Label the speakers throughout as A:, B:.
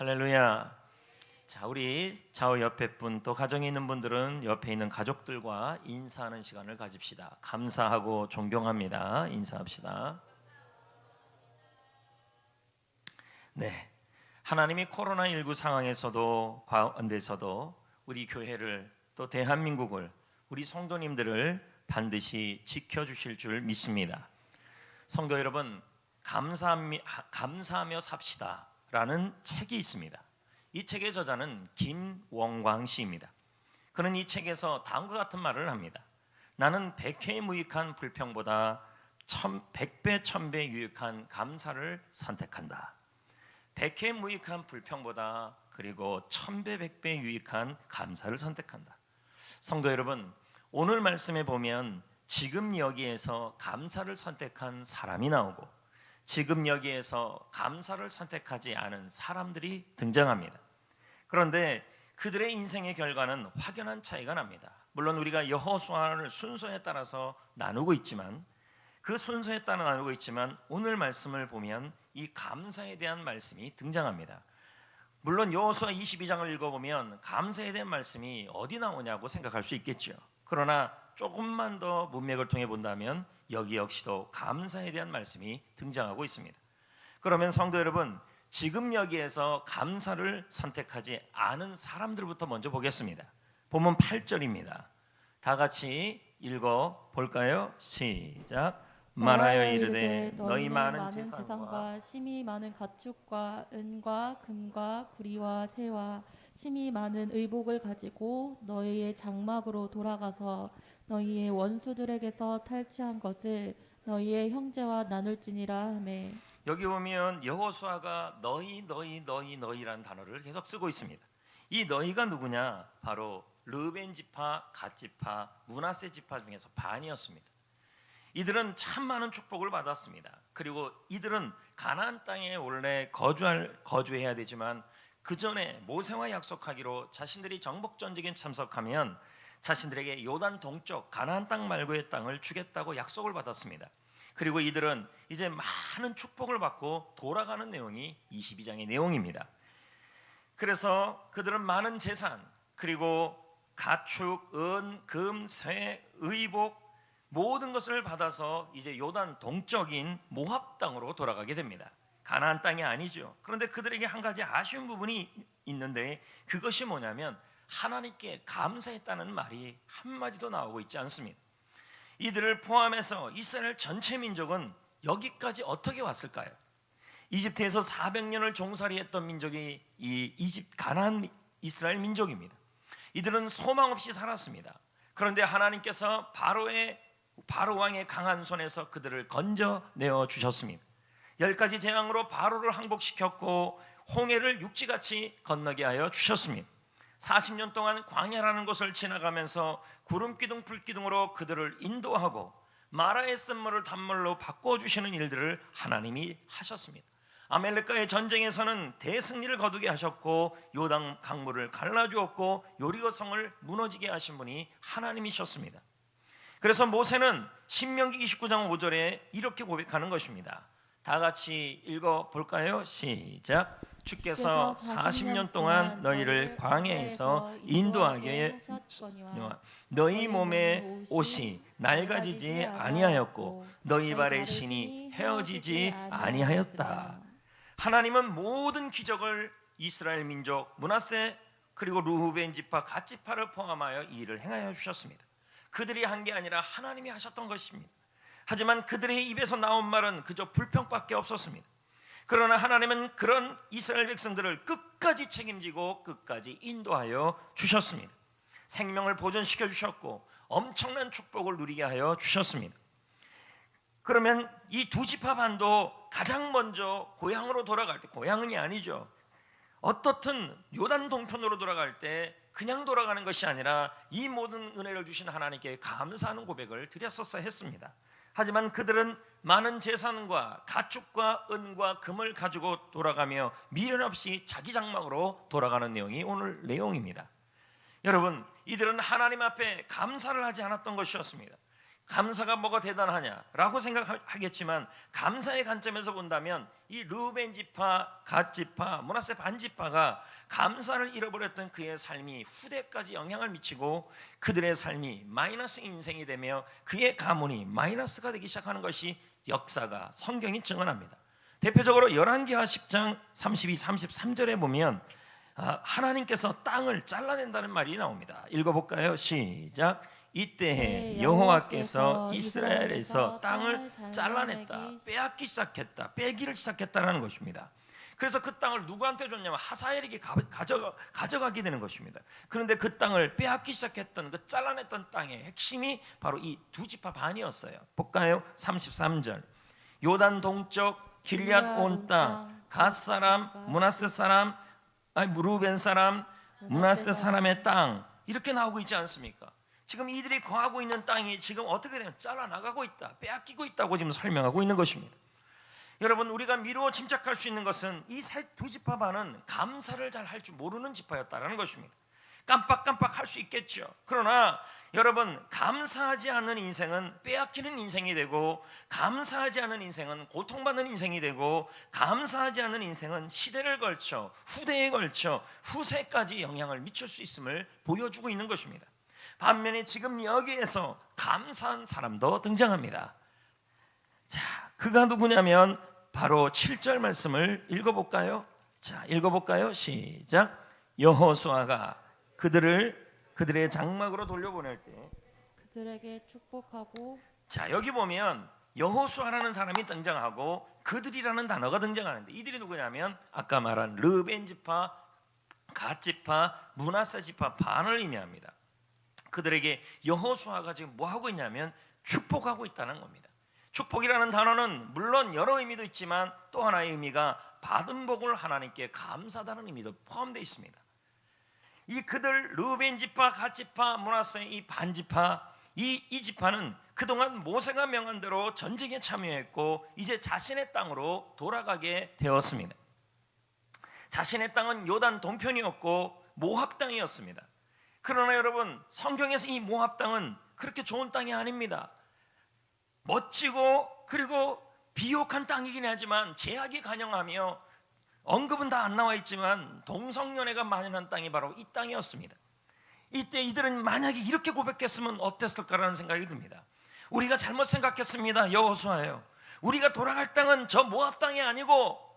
A: 할렐루야. 자, 우리 좌우 옆에 분 또 가정에 있는 분들은 옆에 있는 가족들과 인사하는 시간을 가집시다. 감사하고 존경합니다. 인사합시다. 네, 하나님이 코로나19 상황에서도 가운데서도 우리 교회를 또 대한민국을 우리 성도님들을 반드시 지켜주실 줄 믿습니다. 성도 여러분, 감사하며 삽시다 라는 책이 있습니다. 이 책의 저자는 김원광 씨입니다. 그는 이 책에서 다음과 같은 말을 합니다. 나는 100회 무익한 불평보다 100배 1000배 유익한 감사를 선택한다. 100회 무익한 불평보다 그리고 1000배 100배 유익한 감사를 선택한다. 성도 여러분, 오늘 말씀에 보면 지금 여기에서 감사를 선택한 사람이 나오고 지금 여기에서 감사를 선택하지 않은 사람들이 등장합니다. 그런데 그들의 인생의 결과는 확연한 차이가 납니다. 물론 우리가 여호수아를 순서에 따라서 나누고 있지만 그 순서에 따라 나누고 있지만 오늘 말씀을 보면 이 감사에 대한 말씀이 등장합니다. 물론 여호수아 22장을 읽어보면 감사에 대한 말씀이 어디 나오냐고 생각할 수 있겠죠. 그러나 조금만 더 문맥을 통해 본다면 여기 역시도 감사에 대한 말씀이 등장하고 있습니다. 그러면 성도 여러분, 지금 여기에서 감사를 선택하지 않은 사람들부터 먼저 보겠습니다. 본문 8절입니다. 다 같이 읽어 볼까요? 시작. 말하여 이르되 너희 많은 재산과
B: 심히 많은 가축과 은과 금과 구리와 새와 심히 많은 의복을 가지고 너희의 장막으로 돌아가서 너희의 원수들에게서 탈취한 것을 너희의 형제와 나눌지니라 하매.
A: 여기 보면 여호수아가 너희라는 단어를 계속 쓰고 있습니다. 이 너희가 누구냐? 바로 르벤 지파, 갓 지파, 므낫세 지파 중에서 반이었습니다. 이들은 참 많은 축복을 받았습니다. 그리고 이들은 가나안 땅에 원래 거주해야 되지만 그 전에 모세와 약속하기로 자신들이 정복 전쟁에 참석하면 자신들에게 요단 동쪽 가나안 땅 말고의 땅을 주겠다고 약속을 받았습니다. 그리고 이들은 이제 많은 축복을 받고 돌아가는 내용이 22장의 내용입니다. 그래서 그들은 많은 재산, 그리고 가축, 은, 금, 새, 의복 모든 것을 받아서 이제 요단 동쪽인 모압 땅으로 돌아가게 됩니다. 가나안 땅이 아니죠. 그런데 그들에게 한 가지 아쉬운 부분이 있는데 그것이 뭐냐면 하나님께 감사했다는 말이 한마디도 나오고 있지 않습니다. 이들을 포함해서 이스라엘 전체 민족은 여기까지 어떻게 왔을까요? 이집트에서 400년을 종살이했던 민족이 이 가나안 이스라엘 민족입니다. 이들은 소망 없이 살았습니다. 그런데 하나님께서 바로 왕의 강한 손에서 그들을 건져내어 주셨습니다. 10가지 재앙으로 바로를 항복시켰고 홍해를 육지같이 건너게 하여 주셨습니다. 40년 동안 광야라는 곳을 지나가면서 구름기둥 불기둥으로 그들을 인도하고 마라의 쓴물을 단물로 바꿔주시는 일들을 하나님이 하셨습니다. 아멜렉과의 전쟁에서는 대승리를 거두게 하셨고 요단 강물을 갈라주었고 여리고 성을 무너지게 하신 분이 하나님이셨습니다. 그래서 모세는 신명기 29장 5절에 이렇게 고백하는 것입니다. 다 같이 읽어볼까요? 시작. 주께서 40년 동안 너희를 광야에서 인도하게 하셨거니와 너희 몸의 옷이 낡아지지 아니하였고 너희 발의 신이 헤어지지 아니하였다. 하나님은 모든 기적을 이스라엘 민족 므낫세 그리고 르우벤 지파 갓 지파를 포함하여 이 일을 행하여 주셨습니다. 그들이 한 게 아니라 하나님이 하셨던 것입니다. 하지만 그들의 입에서 나온 말은 그저 불평밖에 없었습니다. 그러나 하나님은 그런 이스라엘 백성들을 끝까지 책임지고 끝까지 인도하여 주셨습니다. 생명을 보존시켜 주셨고 엄청난 축복을 누리게 하여 주셨습니다. 그러면 이 두 지파 반도 가장 먼저 고향으로 돌아갈 때, 고향이 아니죠, 어떻든 요단 동편으로 돌아갈 때 그냥 돌아가는 것이 아니라 이 모든 은혜를 주신 하나님께 감사하는 고백을 드렸었어야 했습니다. 하지만 그들은 많은 재산과 가축과 은과 금을 가지고 돌아가며 미련 없이 자기 장막으로 돌아가는 내용이 오늘 내용입니다. 여러분, 이들은 하나님 앞에 감사를 하지 않았던 것이었습니다. 감사가 뭐가 대단하냐라고 생각하겠지만 감사의 관점에서 본다면 이 르우벤 지파, 갓 지파, 므낫세 반 지파가 감사를 잃어버렸던 그의 삶이 후대까지 영향을 미치고 그들의 삶이 마이너스 인생이 되며 그의 가문이 마이너스가 되기 시작하는 것이 역사가 성경이 증언합니다. 대표적으로 열왕기하 10장 32, 33절에 보면 하나님께서 땅을 잘라낸다는 말이 나옵니다. 읽어볼까요? 시작. 이때 여호와께서 이스라엘에서 땅을 잘라냈다, 빼앗기 시작했다, 빼기를 시작했다라는 것입니다. 그래서 그 땅을 누구한테 줬냐면 하사엘에게 가져가게 되는 것입니다. 그런데 그 땅을 빼앗기 시작했던 그 잘라냈던 땅의 핵심이 바로 이 두 지파 반이었어요. 볼까요? 33절. 요단 동쪽 길앗 온 땅, 갓 사람, 므낫세 사람, 르우벤 사람, 므낫세 사람의 땅, 이렇게 나오고 있지 않습니까? 지금 이들이 거하고 있는 땅이 지금 어떻게 되면 잘라나가고 있다, 빼앗기고 있다고 지금 설명하고 있는 것입니다. 여러분, 우리가 미루어 짐작할 수 있는 것은 이 두 지파 반은 감사를 잘 할 줄 모르는 지파였다라는 것입니다. 깜빡깜빡 할 수 있겠죠. 그러나 여러분, 감사하지 않는 인생은 빼앗기는 인생이 되고, 감사하지 않는 인생은 고통받는 인생이 되고, 감사하지 않는 인생은 시대를 걸쳐, 후대에 걸쳐 후세까지 영향을 미칠 수 있음을 보여주고 있는 것입니다. 반면에 지금 여기에서 감사한 사람도 등장합니다. 자, 그가 누구냐면 바로 7절 말씀을 읽어볼까요? 자, 읽어볼까요? 시작. 여호수아가 그들의 장막으로 돌려보낼 때
B: 그들에게 축복하고.
A: 자, 여기 보면 여호수아라는 사람이 등장하고 그들이라는 단어가 등장하는데 이들이 누구냐면 아까 말한 르벤 지파, 갓 지파, 므낫세 지파 반을 의미합니다. 그들에게 여호수아가 지금 뭐 하고 있냐면 축복하고 있다는 겁니다. 축복이라는 단어는 물론 여러 의미도 있지만 또 하나의 의미가 받은 복을 하나님께 감사하다는 의미도 포함되어 있습니다. 이 그들 르우벤 지파, 갓 지파, 므낫세 이 반 지파, 이 지파는 그동안 모세가 명한 대로 전쟁에 참여했고 이제 자신의 땅으로 돌아가게 되었습니다. 자신의 땅은 요단 동편이었고 모압 땅이었습니다. 그러나 여러분, 성경에서 이 모압 땅은 그렇게 좋은 땅이 아닙니다. 멋지고 그리고 비옥한 땅이긴 하지만 제약이 간영하며 언급은 다 안 나와 있지만 동성연애가 만연한 땅이 바로 이 땅이었습니다. 이때 이들은 만약에 이렇게 고백했으면 어땠을까라는 생각이 듭니다. 우리가 잘못 생각했습니다. 여호수아예요. 우리가 돌아갈 땅은 저 모압 땅이 아니고,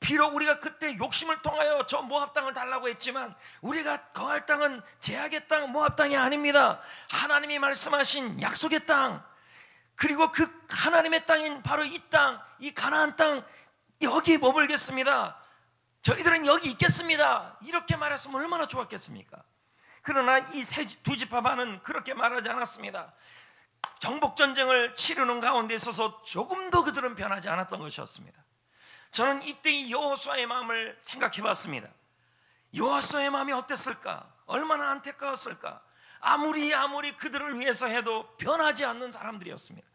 A: 비록 우리가 그때 욕심을 통하여 저 모압 땅을 달라고 했지만 우리가 거할 땅은 제약의 땅, 모압 땅이 아닙니다. 하나님이 말씀하신 약속의 땅, 그리고 그 하나님의 땅인 바로 이 땅, 이 가나안 땅, 여기에 머물겠습니다. 저희들은 여기 있겠습니다. 이렇게 말했으면 얼마나 좋았겠습니까? 그러나 이 두 지파 반은 그렇게 말하지 않았습니다. 정복전쟁을 치르는 가운데 있어서 조금도 그들은 변하지 않았던 것이었습니다. 저는 이때 이 여호수아의 마음을 생각해 봤습니다. 여호수아의 마음이 어땠을까? 얼마나 안타까웠을까? 아무리 그들을 위해서 해도 변하지 않는 사람들이었습니다.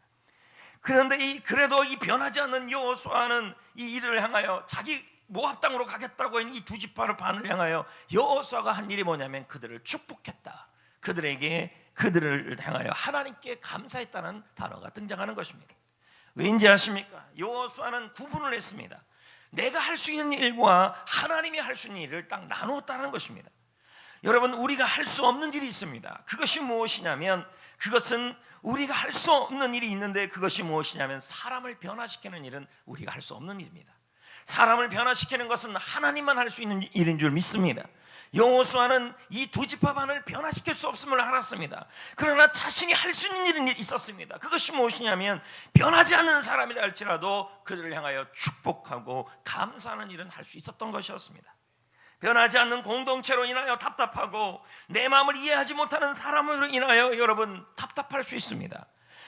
A: 그런데 그래도 이 변하지 않는 여호수아는 이 일을 향하여 자기 모압 땅으로 가겠다고 한 이 두 지파를 반을 향하여 여호수아가 한 일이 뭐냐면 그들을 축복했다. 그들을 향하여 하나님께 감사했다는 단어가 등장하는 것입니다. 왠지 아십니까? 여호수아는 구분을 했습니다. 내가 할 수 있는 일과 하나님이 할 수 있는 일을 딱 나누었다는 것입니다. 여러분, 우리가 할 수 없는 일이 있습니다. 그것이 무엇이냐면, 그것은 우리가 할 수 없는 일이 있는데, 그것이 무엇이냐면 사람을 변화시키는 일은 우리가 할 수 없는 일입니다. 사람을 변화시키는 것은 하나님만 할 수 있는 일인 줄 믿습니다. 여호수아는 이 두 지파 반을 변화시킬 수 없음을 알았습니다. 그러나 자신이 할 수 있는 일은 있었습니다. 그것이 무엇이냐면 변하지 않는 사람이라 할지라도 그들을 향하여 축복하고 감사하는 일은 할 수 있었던 것이었습니다. 변하지 않는 공동체로 인하여 답답하고 내 마음을 이해하지 못하는 사람으로 인하여 여러분 답답할 수 있습니다.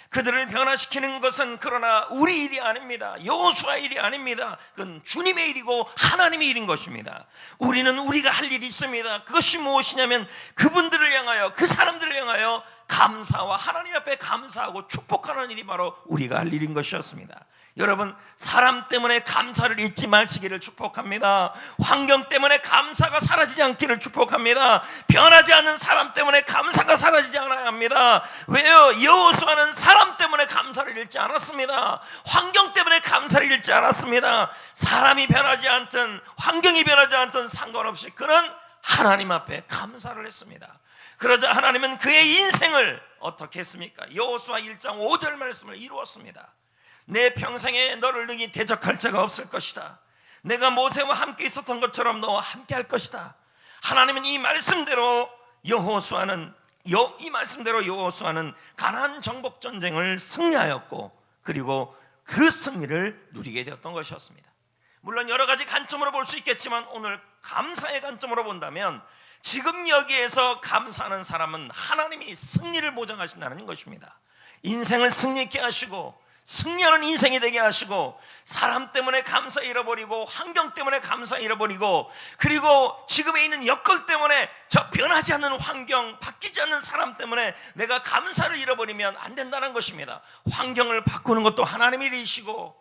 A: 그들을 변화시키는 것은 그러나 우리 일이 아닙니다. 여호수아의 일이 아닙니다. 그건 주님의 일이고 하나님의 일인 것입니다. 우리는 우리가 할 일이 있습니다. 그것이 무엇이냐면 그분들을 향하여, 그 사람들을 향하여 감사와 하나님 앞에 감사하고 축복하는 일이 바로 우리가 할 일인 것이었습니다. 여러분, 사람 때문에 감사를 잊지 마시기를 축복합니다. 환경 때문에 감사가 사라지지 않기를 축복합니다. 변하지 않는 사람 때문에 감사가 사라지지 않아야 합니다. 왜요? 여호수아는 사람 때문에 감사를 잃지 않았습니다. 환경 때문에 감사를 잃지 않았습니다. 사람이 변하지 않든 환경이 변하지 않든 상관없이 그는 하나님 앞에 감사를 했습니다. 그러자 하나님은 그의 인생을 어떻게 했습니까? 여호수아 1장 5절 말씀을 이루었습니다. 내 평생에 너를 능히 대적할 자가 없을 것이다. 내가 모세와 함께 있었던 것처럼 너와 함께 할 것이다. 하나님은 이 말씀대로 여호수아는 가나안 정복 전쟁을 승리하였고, 그리고 그 승리를 누리게 되었던 것이었습니다. 물론 여러 가지 관점으로 볼 수 있겠지만 오늘 감사의 관점으로 본다면 지금 여기에서 감사하는 사람은 하나님이 승리를 보장하신다는 것입니다. 인생을 승리 있게 하시고 승리하는 인생이 되게 하시고, 사람 때문에 감사 잃어버리고 환경 때문에 감사 잃어버리고, 그리고 지금에 있는 여건 때문에 저 변하지 않는 환경, 바뀌지 않는 사람 때문에 내가 감사를 잃어버리면 안 된다는 것입니다. 환경을 바꾸는 것도 하나님의 일이시고,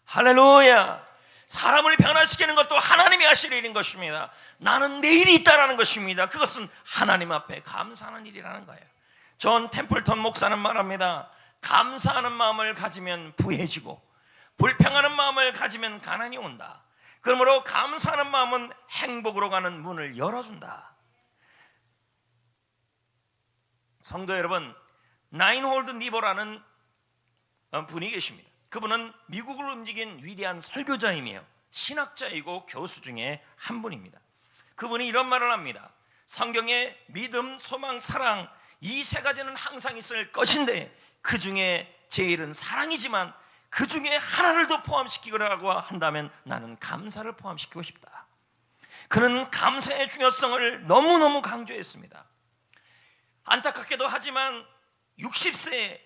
A: 할렐루야, 사람을 변화시키는 것도 하나님이 하실 일인 것입니다. 나는 내일이 있다라는 것입니다. 그것은 하나님 앞에 감사하는 일이라는 거예요. 존 템플턴 목사는 말합니다. 감사하는 마음을 가지면 부해지고 불평하는 마음을 가지면 가난이 온다. 그러므로 감사하는 마음은 행복으로 가는 문을 열어준다. 성도 여러분, 나인홀드 니버라는 분이 계십니다. 그분은 미국을 움직인 위대한 설교자이며 신학자이고 교수 중에 한 분입니다. 그분이 이런 말을 합니다. 성경에 믿음, 소망, 사랑, 이 세 가지는 항상 있을 것인데 그 중에 제일은 사랑이지만 그 중에 하나를 더 포함시키라고 한다면 나는 감사를 포함시키고 싶다. 그는 감사의 중요성을 너무너무 강조했습니다. 안타깝게도 하지만 60세에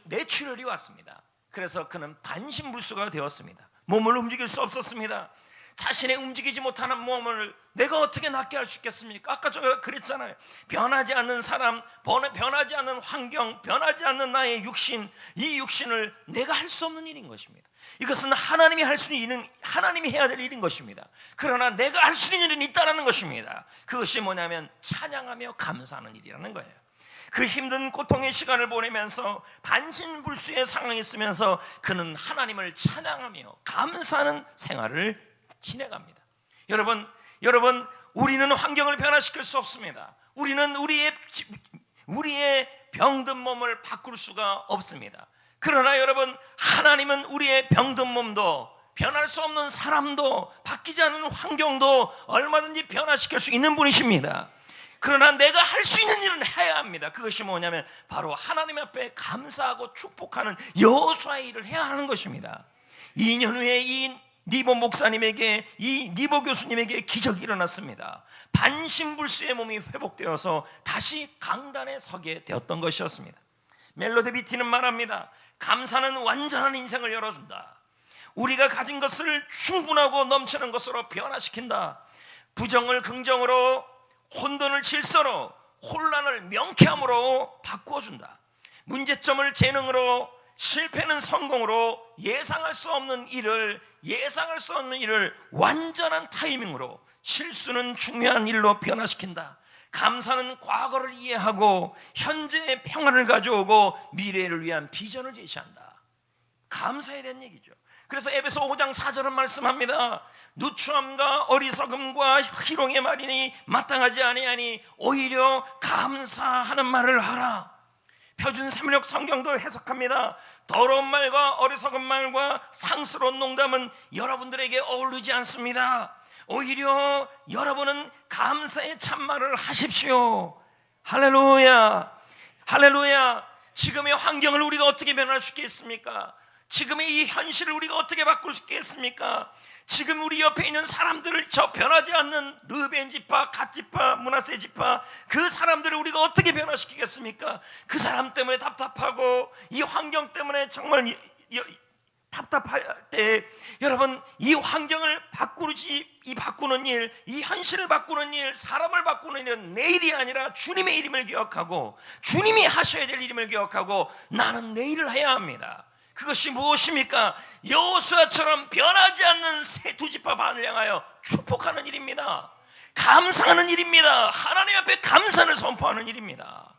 A: 뇌출혈이 왔습니다. 그래서 그는 반신불수가 되었습니다. 몸을 움직일 수 없었습니다. 자신의 움직이지 못하는 몸을 내가 어떻게 낫게 할 수 있겠습니까? 아까 제가 그랬잖아요. 변하지 않는 사람, 변하지 않는 환경, 변하지 않는 나의 육신, 이 육신을 내가 할 수 없는 일인 것입니다. 이것은 하나님이 할 수 있는, 하나님이 해야 될 일인 것입니다. 그러나 내가 할 수 있는 일은 있다는 것입니다. 그것이 뭐냐면 찬양하며 감사하는 일이라는 거예요. 그 힘든 고통의 시간을 보내면서 반신불수의 상황이 있으면서 그는 하나님을 찬양하며 감사하는 생활을 지내갑니다. 여러분, 우리는 환경을 변화시킬 수 없습니다. 우리는 우리의 병든 몸을 바꿀 수가 없습니다. 그러나 여러분, 하나님은 우리의 병든 몸도, 변할 수 없는 사람도, 바뀌지 않는 환경도 얼마든지 변화시킬 수 있는 분이십니다. 그러나 내가 할 수 있는 일은 해야 합니다. 그것이 뭐냐면 바로 하나님 앞에 감사하고 축복하는 여호수아의 일을 해야 하는 것입니다. 2년 후에 이 니보 목사님에게, 이 니보 교수님에게 기적이 일어났습니다. 반신불수의 몸이 회복되어서 다시 강단에 서게 되었던 것이었습니다. 멜로디 비티는 말합니다. 감사는 완전한 인생을 열어준다. 우리가 가진 것을 충분하고 넘치는 것으로 변화시킨다. 부정을 긍정으로, 혼돈을 질서로, 혼란을 명쾌함으로 바꾸어준다. 문제점을 재능으로, 실패는 성공으로, 예상할 수 없는 일을 완전한 타이밍으로, 실수는 중요한 일로 변화시킨다. 감사는 과거를 이해하고 현재의 평안을 가져오고 미래를 위한 비전을 제시한다. 감사에 대한 얘기죠. 그래서 에베소 5장 4절은 말씀합니다. 누추함과 어리석음과 희롱의 말이니 마땅하지 아니하니 오히려 감사하는 말을 하라. 표준 세문역 성경도 해석합니다. 더러운 말과 어리석은 말과 상스러운 농담은 여러분들에게 어울리지 않습니다. 오히려 여러분은 감사의 참말을 하십시오. 할렐루야, 할렐루야. 지금의 환경을 우리가 어떻게 변할 수 있겠습니까? 지금의 이 현실을 우리가 어떻게 바꿀 수 있겠습니까? 지금 우리 옆에 있는 사람들을, 저 변하지 않는 르벤 지파, 갓 지파, 므낫세 지파, 그 사람들을 우리가 어떻게 변화시키겠습니까? 그 사람 때문에 답답하고 이 환경 때문에 정말 답답할 때 여러분, 이 환경을 바꾸는 일, 이 현실을 바꾸는 일, 사람을 바꾸는 일은 내 일이 아니라 주님의 이름을 기억하고 주님이 하셔야 될 일임을 기억하고 나는 내 일을 해야 합니다. 그것이 무엇입니까? 여호수아처럼 변하지 않는 새 두 지파 반을 향하여 축복하는 일입니다. 감사하는 일입니다. 하나님 앞에 감사를 선포하는 일입니다.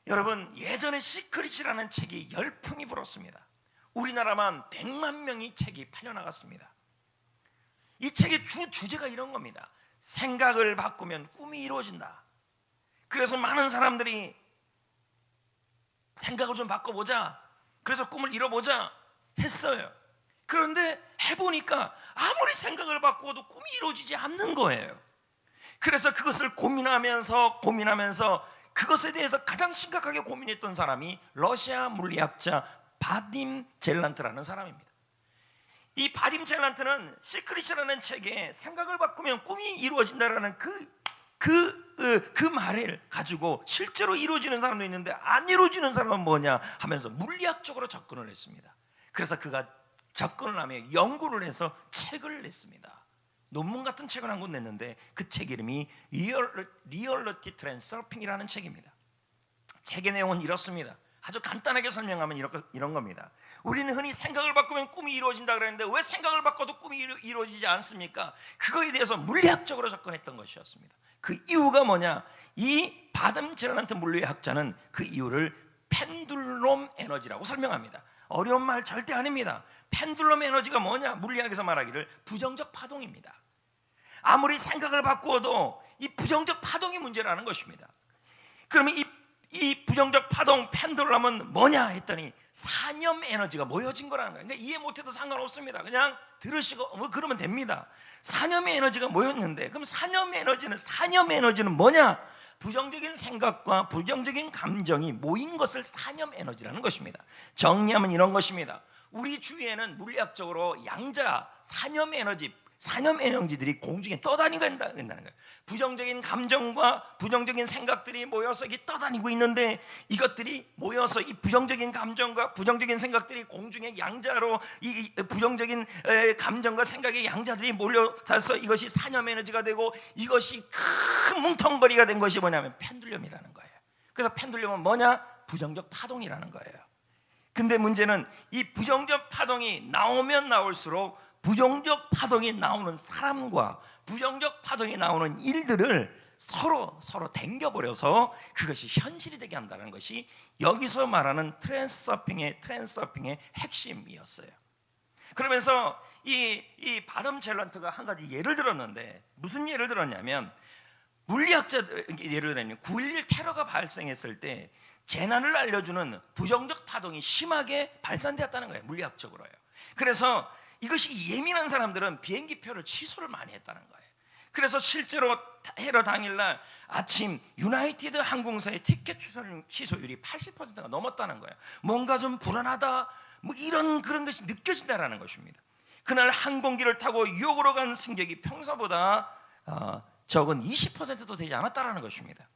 A: 여러분, 예전에 시크릿이라는 책이 열풍이 불었습니다. 우리나라만 100만 명이 책이 팔려나갔습니다. 이 책의 주제가 이런 겁니다. 생각을 바꾸면 꿈이 이루어진다. 그래서 많은 사람들이 생각을 좀 바꿔보자, 그래서 꿈을 이뤄보자 했어요. 그런데 해보니까 아무리 생각을 바꾸어도 꿈이 이루어지지 않는 거예요. 그래서 그것을 고민하면서 그것에 대해서 가장 심각하게 고민했던 사람이 러시아 물리학자 바딤 젤란트라는 사람입니다. 이 바딤 젤란트는 시크릿이라는 책에 생각을 바꾸면 꿈이 이루어진다라는 그 말을 가지고 실제로 이루어지는 사람도 있는데 안 이루어지는 사람은 뭐냐 하면서 물리학적으로 접근을 했습니다. 그래서 그가 접근을 하며 연구를 해서 책을 냈습니다. 논문 같은 책을 한 권 냈는데 그 책 이름이 리얼리티 트랜스서핑이라는 책입니다. 책의 내용은 이렇습니다. 아주 간단하게 설명하면 이런 겁니다. 우리는 흔히 생각을 바꾸면 꿈이 이루어진다 그랬는데 왜 생각을 바꿔도 꿈이 이루어지지 않습니까? 그거에 대해서 물리학적으로 접근했던 것이었습니다. 그 이유가 뭐냐? 이 바딤 젤란트 물리학자는 그 이유를 펜듈럼 에너지라고 설명합니다. 어려운 말 절대 아닙니다. 펜듈럼 에너지가 뭐냐? 물리학에서 말하기를 부정적 파동입니다. 아무리 생각을 바꾸어도 이 부정적 파동이 문제라는 것입니다. 그러면 이 부정적 파동 펜듈럼은 뭐냐 했더니 사념 에너지가 모여진 거라는 거예요. 그러니까 이해 못해도 상관없습니다. 그냥 들으시고 그러면 됩니다. 사념의 에너지가 모였는데 그럼 사념 에너지는 뭐냐? 부정적인 생각과 부정적인 감정이 모인 것을 사념 에너지라는 것입니다. 정리하면 이런 것입니다. 우리 주위에는 물리학적으로 양자 사념 에너지들이 공중에 떠다니고 있다는 거예요. 부정적인 감정과 부정적인 생각들이 모여서 이게 떠다니고 있는데 이것들이 모여서 이 부정적인 감정과 부정적인 생각들이 공중에 양자로 이 부정적인 감정과 생각의 양자들이 몰려서 이것이 사념 에너지가 되고 이것이 큰 뭉텅거리가 된 것이 뭐냐면 펜듈럼이라는 거예요. 그래서 펜듈럼은 뭐냐? 부정적 파동이라는 거예요. 근데 문제는 이 부정적 파동이 나오면 나올수록 부정적 파동이 나오는 사람과 부정적 파동이 나오는 일들을 서로 댕겨버려서 그것이 현실이 되게 한다는 것이 여기서 말하는 트랜스서핑의 핵심이었어요. 그러면서 이 바딤 젤란트가 한 가지 예를 들었는데 무슨 예를 들었냐면 물리학자들 예를 들면 9.11 테러가 발생했을 때 재난을 알려주는 부정적 파동이 심하게 발산되었다는 거예요. 물리학적으로요. 그래서 이것이 예민한 사람들은 비행기표를 취소를 많이 했다는 거예요. 그래서 실제로 테러 당일날 아침 유나이티드 항공사의 티켓 취소율이 80%가 넘었다는 거예요. 뭔가 좀 불안하다 그런 것이 느껴진다라는 것입니다. 그날 항공기를 타고 뉴욕으로 간 승객이 평소보다 적은 20%도 되지 않았다라는 것입니다.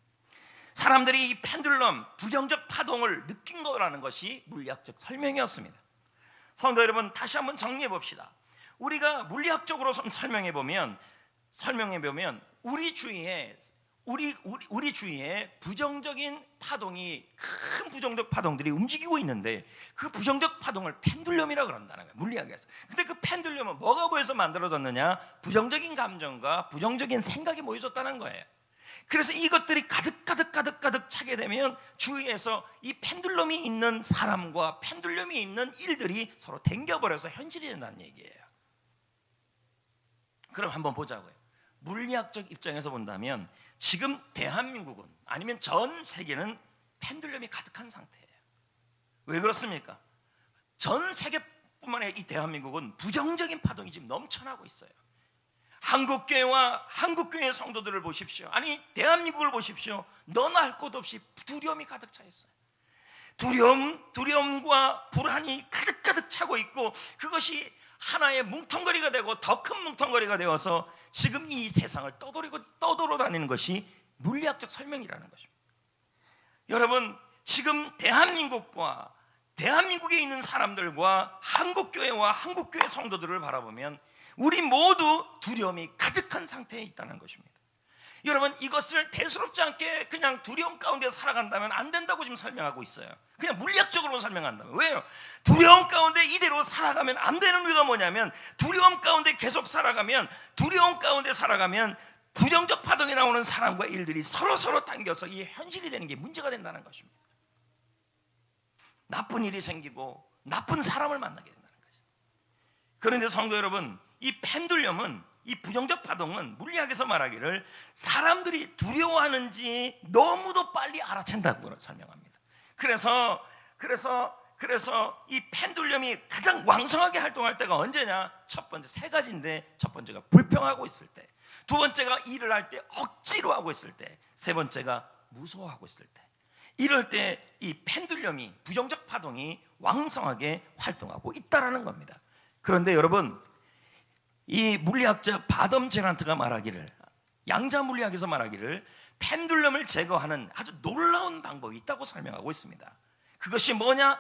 A: 사람들이 이 펜듈럼 부정적 파동을 느낀 거라는 것이 물리학적 설명이었습니다. 성도 여러분, 다시 한번 정리해 봅시다. 우리가 물리학적으로 설명해 보면 우리 주위에 부정적인 파동이 큰 부정적 파동들이 움직이고 있는데 그 부정적 파동을 펜듈럼이라고 그런다는 거예요. 물리학에서. 근데 그 펜듈럼은 뭐가 모여서 만들어졌느냐? 부정적인 감정과 부정적인 생각이 모여졌다는 거예요. 그래서 이것들이 가득 차게 되면 주위에서 이 펜듈럼이 있는 사람과 펜듈럼이 있는 일들이 서로 댕겨버려서 현실이 된다는 얘기예요. 그럼 한번 보자고요. 물리학적 입장에서 본다면 지금 대한민국은 아니면 전 세계는 펜듈럼이 가득한 상태예요. 왜 그렇습니까? 전 세계뿐만 아니라 이 대한민국은 부정적인 파동이 지금 넘쳐나고 있어요. 한국교회와 한국교회 성도들을 보십시오. 아니 대한민국을 보십시오. 너나 할 것 없이 두려움이 가득 차 있어요. 두려움과 불안이 가득 차고 있고 그것이 하나의 뭉텅거리가 되고 더 큰 뭉텅거리가 되어서 지금 이 세상을 떠돌아 다니는 것이 물리학적 설명이라는 것입니다. 여러분, 지금 대한민국과 대한민국에 있는 사람들과 한국교회와 한국교회 성도들을 바라보면 우리 모두 두려움이 가득한 상태에 있다는 것입니다. 여러분, 이것을 대수롭지 않게 그냥 두려움 가운데 살아간다면 안 된다고 지금 설명하고 있어요. 그냥 물리학적으로 설명한다면. 왜요? 두려움 가운데 이대로 살아가면 안 되는 이유가 뭐냐면, 두려움 가운데 계속 살아가면, 두려움 가운데 살아가면 부정적 파동이 나오는 사람과 일들이 서로 당겨서 이게 현실이 되는 게 문제가 된다는 것입니다. 나쁜 일이 생기고 나쁜 사람을 만나게 된다는 거죠. 그런데 성도 여러분, 이 펜듈럼은, 이 부정적 파동은 물리학에서 말하기를 사람들이 두려워하는지 너무도 빨리 알아챈다고 설명합니다. 그래서 이 펜듈럼이 가장 왕성하게 활동할 때가 언제냐? 첫 번째, 세 가지인데, 첫 번째가 불평하고 있을 때, 두 번째가 일을 할 때 억지로 하고 있을 때, 세 번째가 무서워하고 있을 때. 이럴 때 이 펜듈럼이, 부정적 파동이 왕성하게 활동하고 있다라는 겁니다. 그런데 여러분, 이 물리학자 바덤 제란트가 말하기를, 양자 물리학에서 말하기를 펜듈럼을 제거하는 아주 놀라운 방법이 있다고 설명하고 있습니다. 그것이 뭐냐?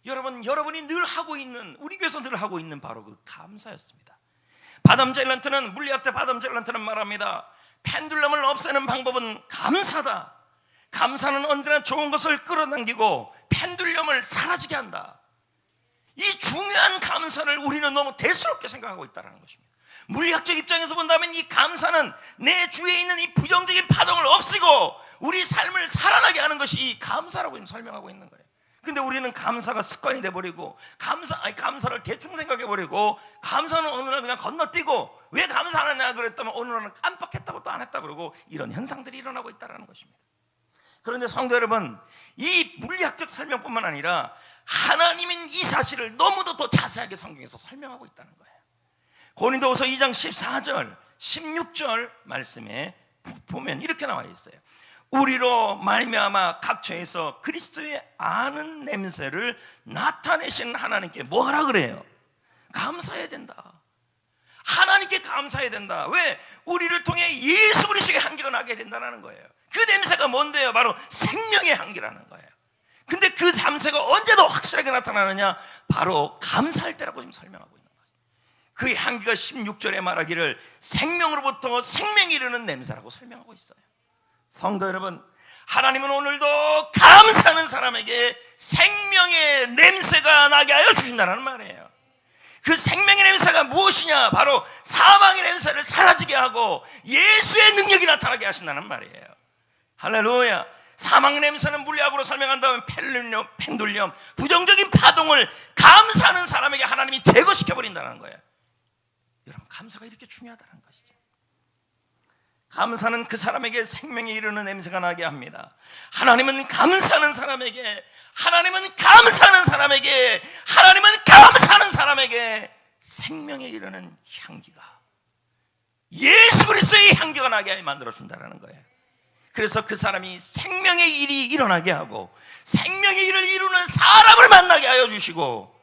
A: 여러분이 늘 하고 있는, 우리 교회에서 늘 하고 있는 바로 그 감사였습니다. 물리학자 바덤 제란트는 말합니다. 펜듈럼을 없애는 방법은 감사다. 감사는 언제나 좋은 것을 끌어당기고 펜듈럼을 사라지게 한다. 이 중요한 감사를 우리는 너무 대수롭게 생각하고 있다는 것입니다. 물리학적 입장에서 본다면 이 감사는 내 주위에 있는 이 부정적인 파동을 없애고 우리 삶을 살아나게 하는 것이 이 감사라고 지금 설명하고 있는 거예요. 근데 우리는 감사가 습관이 돼버리고 감사를 대충 생각해버리고, 감사는 어느 날 그냥 건너뛰고, 왜 감사 안 하냐 그랬다면 어느 날은 깜빡했다고 또 안 했다 그러고, 이런 현상들이 일어나고 있다는 것입니다. 그런데 성도 여러분, 이 물리학적 설명뿐만 아니라 하나님은 이 사실을 너무도 더 자세하게 성경에서 설명하고 있다는 거예요. 고린도후서 2장 14절 16절 말씀에 보면 이렇게 나와 있어요. 우리로 말미암아 각처에서 그리스도의 아는 냄새를 나타내신 하나님께 뭐하라 그래요? 감사해야 된다. 하나님께 감사해야 된다. 왜? 우리를 통해 예수 그리스도의 향기가 나게 된다는 거예요. 그 냄새가 뭔데요? 바로 생명의 향기라는 거예요. 근데 그 냄새가 언제 더 확실하게 나타나느냐? 바로 감사할 때라고 지금 설명하고 있는 거예요. 그 향기가 16절에 말하기를 생명으로부터 생명이 이르는 냄새라고 설명하고 있어요. 성도 여러분, 하나님은 오늘도 감사하는 사람에게 생명의 냄새가 나게 하여 주신다는 말이에요. 그 생명의 냄새가 무엇이냐? 바로 사망의 냄새를 사라지게 하고 예수의 능력이 나타나게 하신다는 말이에요. 할렐루야. 사망의 냄새는 물리학으로 설명한다면 펜듈럼, 부정적인 파동을 감사하는 사람에게 하나님이 제거시켜버린다는 거예요. 여러분, 감사가 이렇게 중요하다는 것이죠. 감사는 그 사람에게 생명에 이르는 냄새가 나게 합니다. 하나님은 감사하는 사람에게 생명에 이르는 향기가, 예수 그리스도의 향기가 나게 만들어준다는 거예요. 그래서 그 사람이 생명의 일이 일어나게 하고 생명의 일을 이루는 사람을 만나게 하여 주시고.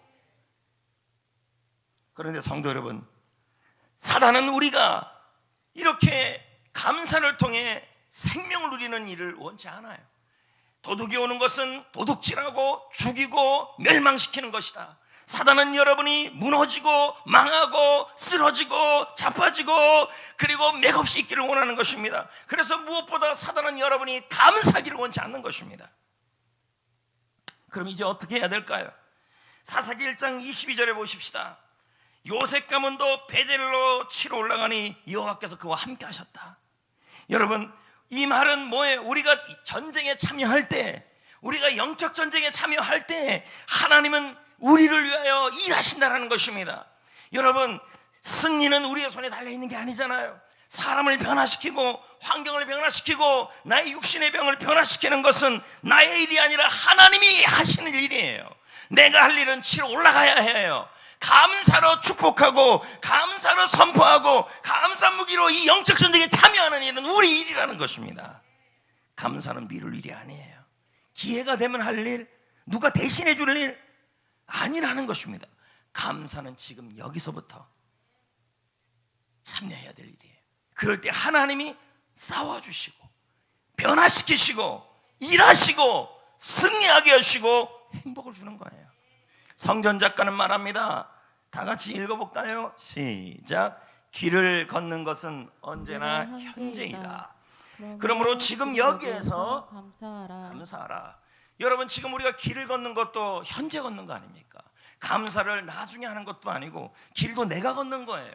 A: 그런데 성도 여러분, 사단은 우리가 이렇게 감사를 통해 생명을 누리는 일을 원치 않아요. 도둑이 오는 것은 도둑질하고 죽이고 멸망시키는 것이다. 사단은 여러분이 무너지고 망하고 쓰러지고 자빠지고 그리고 맥없이 있기를 원하는 것입니다. 그래서 무엇보다 사단은 여러분이 감사하기를 원치 않는 것입니다. 그럼 이제 어떻게 해야 될까요? 사사기 1장 22절에 보십시다. 요셉 가문도 베델로 치러 올라가니 여호와께서 그와 함께 하셨다. 여러분, 이 말은 뭐예요? 우리가 전쟁에 참여할 때, 우리가 영적 전쟁에 참여할 때 하나님은 우리를 위하여 일하신다는 것입니다. 여러분, 승리는 우리의 손에 달려있는 게 아니잖아요. 사람을 변화시키고 환경을 변화시키고 나의 육신의 병을 변화시키는 것은 나의 일이 아니라 하나님이 하시는 일이에요. 내가 할 일은 치러 올라가야 해요. 감사로 축복하고 감사로 선포하고 감사 무기로 이 영적 전쟁에 참여하는 일은 우리 일이라는 것입니다. 감사는 미룰 일이 아니에요. 기회가 되면 할 일, 누가 대신해 줄 일 아니라는 것입니다. 감사는 지금 여기서부터 참여해야 될 일이에요. 그럴 때 하나님이 싸워주시고 변화시키시고 일하시고 승리하게 하시고 행복을 주는 거예요. 성전 작가는 말합니다. 다 같이 읽어볼까요? 시작. 길을 걷는 것은 언제나 현재이다. 그러므로 지금 여기에서
B: 감사하라.
A: 감사하라. 여러분, 지금 우리가 길을 걷는 것도 현재 걷는 거 아닙니까? 감사를 나중에 하는 것도 아니고 길도 내가 걷는 거예요.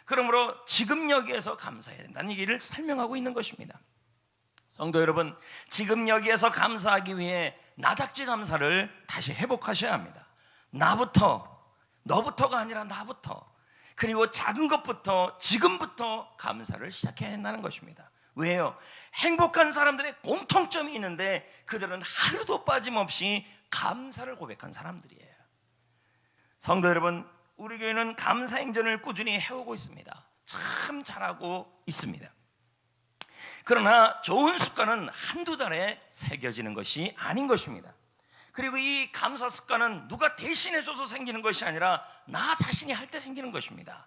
A: 그러므로 지금 여기에서 감사해야 된다는 얘기를 설명하고 있는 것입니다. 성도 여러분, 지금 여기에서 감사하기 위해 나작지 감사를 다시 회복하셔야 합니다. 나부터, 너부터가 아니라 나부터, 그리고 작은 것부터 지금부터 감사를 시작해야 된다는 것입니다. 왜요? 행복한 사람들의 공통점이 있는데 그들은 하루도 빠짐없이 감사를 고백한 사람들이에요. 성도 여러분, 우리 교회는 감사 행전을 꾸준히 해오고 있습니다. 참 잘하고 있습니다. 그러나 좋은 습관은 한두 달에 새겨지는 것이 아닌 것입니다. 그리고 이 감사 습관은 누가 대신해줘서 생기는 것이 아니라 나 자신이 할 때 생기는 것입니다.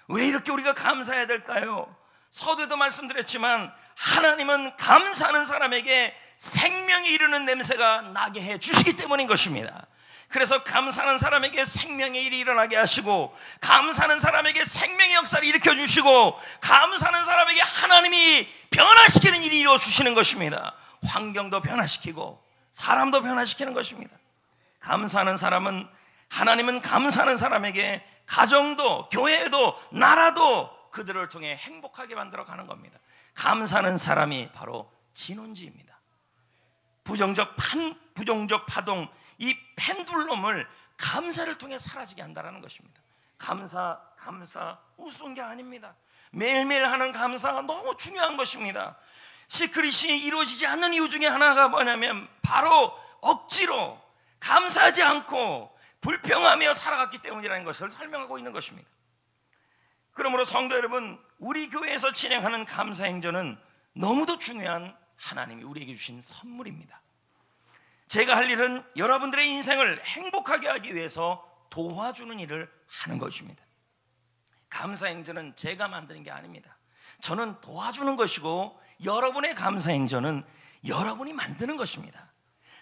A: 왜 이렇게 우리가 감사해야 될까요? 서두에도 말씀드렸지만 하나님은 감사하는 사람에게 생명이 이르는 냄새가 나게 해 주시기 때문인 것입니다. 그래서 감사하는 사람에게 생명의 일이 일어나게 하시고, 감사하는 사람에게 생명의 역사를 일으켜 주시고, 감사하는 사람에게 하나님이 변화시키는 일이 이루어 주시는 것입니다. 환경도 변화시키고 사람도 변화시키는 것입니다. 감사하는 사람은, 하나님은 감사하는 사람에게 가정도 교회도 나라도 그들을 통해 행복하게 만들어 가는 겁니다. 감사하는 사람이 바로 진원지입니다. 부정적 파동, 이 펜듈럼을 감사를 통해 사라지게 한다는 것입니다. 감사 우스운 게 아닙니다. 매일매일 하는 감사가 너무 중요한 것입니다. 시크릿이 이루어지지 않는 이유 중에 하나가 뭐냐면 바로 억지로 감사하지 않고 불평하며 살아갔기 때문이라는 것을 설명하고 있는 것입니다. 그러므로 성도 여러분, 우리 교회에서 진행하는 감사 행전은 너무도 중요한 하나님이 우리에게 주신 선물입니다. 제가 할 일은 여러분들의 인생을 행복하게 하기 위해서 도와주는 일을 하는 것입니다. 감사 행전은 제가 만드는 게 아닙니다. 저는 도와주는 것이고 여러분의 감사 행전은 여러분이 만드는 것입니다.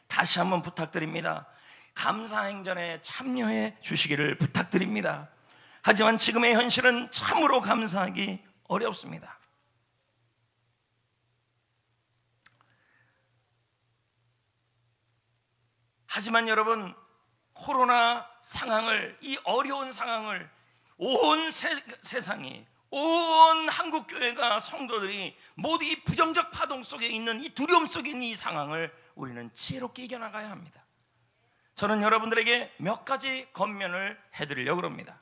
A: 다시 한번 부탁드립니다. 감사 행전에 참여해 주시기를 부탁드립니다. 하지만 지금의 현실은 참으로 감사하기 어렵습니다. 하지만 여러분, 코로나 상황을, 이 어려운 상황을 온 세상이, 온 한국교회가, 성도들이 모두 이 부정적 파동 속에 있는, 이 두려움 속에 있는 이 상황을 우리는 지혜롭게 이겨나가야 합니다. 저는 여러분들에게 몇 가지 권면을 해드리려고 합니다.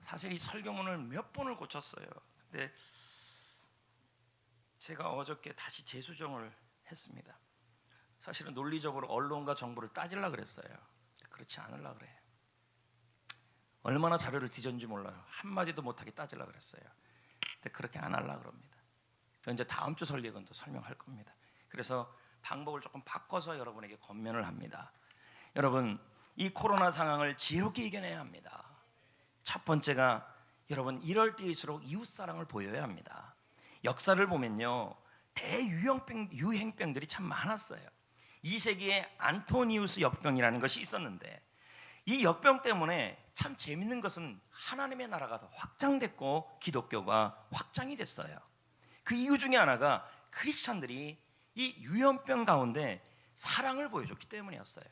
A: 사실 이 설교문을 몇 번을 고쳤어요. 근데 제가 어저께 다시 재수정을 했습니다. 사실은 논리적으로 언론과 정부를 따지려고 그랬어요. 그렇지 않으려고 그래요. 얼마나 자료를 뒤졌는지 몰라요. 한마디도 못하게 따지려고 그랬어요. 근데 그렇게 안 하려고 합니다. 이제 다음 주 설교는 또 설명할 겁니다. 그래서 방법을 조금 바꿔서 여러분에게 권면을 합니다. 여러분, 이 코로나 상황을 지혜롭게 이겨내야 합니다. 첫 번째가, 여러분, 이럴 때일수록 이웃사랑을 보여야 합니다. 역사를 보면요, 유행병들이 참 많았어요. 2세기에 안토니우스 역병이라는 것이 있었는데, 이 역병 때문에 참 재밌는 것은 하나님의 나라가 더 확장됐고 기독교가 확장이 됐어요. 그 이유 중에 하나가 크리스찬들이 이 유행병 가운데 사랑을 보여줬기 때문이었어요.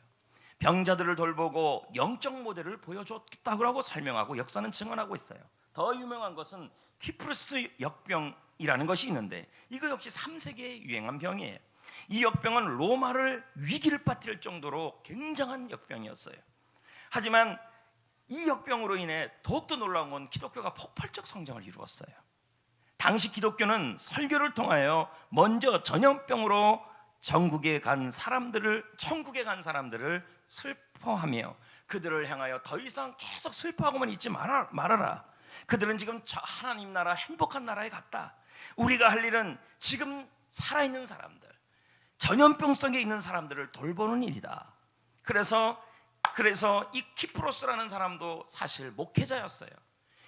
A: 병자들을 돌보고 영적 모델을 보여줬다고 하고 설명하고 역사는 증언하고 있어요. 더 유명한 것은 키프루스 역병이라는 것이 있는데, 이거 역시 3세기에 유행한 병이에요. 이 역병은 로마를 위기를 빠뜨릴 정도로 굉장한 역병이었어요. 하지만 이 역병으로 인해 더욱더 놀라운 건 기독교가 폭발적 성장을 이루었어요. 당시 기독교는 설교를 통하여 먼저 전염병으로 천국에 간 사람들을 슬퍼하며 그들을 향하여 더 이상 계속 슬퍼하고만 있지 말아라. 그들은 지금 하나님 나라, 행복한 나라에 갔다. 우리가 할 일은 지금 살아있는 사람들, 전염병 속에 있는 사람들을 돌보는 일이다. 그래서 이 키프로스라는 사람도 사실 목회자였어요.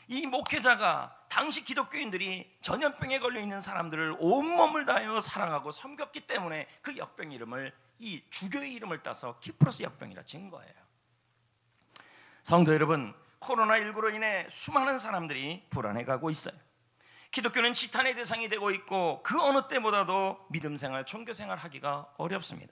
A: 이 목회자가 당시 기독교인들이 전염병에 걸려 있는 사람들을 온몸을 다하여 사랑하고 섬겼기 때문에 그 역병 이름을, 이 주교의 이름을 따서 키프로스 역병이라 지은 거예요. 성도 여러분, 코로나19로 인해 수많은 사람들이 불안해가고 있어요. 기독교는 지탄의 대상이 되고 있고 그 어느 때보다도 믿음 생활, 종교 생활 하기가 어렵습니다.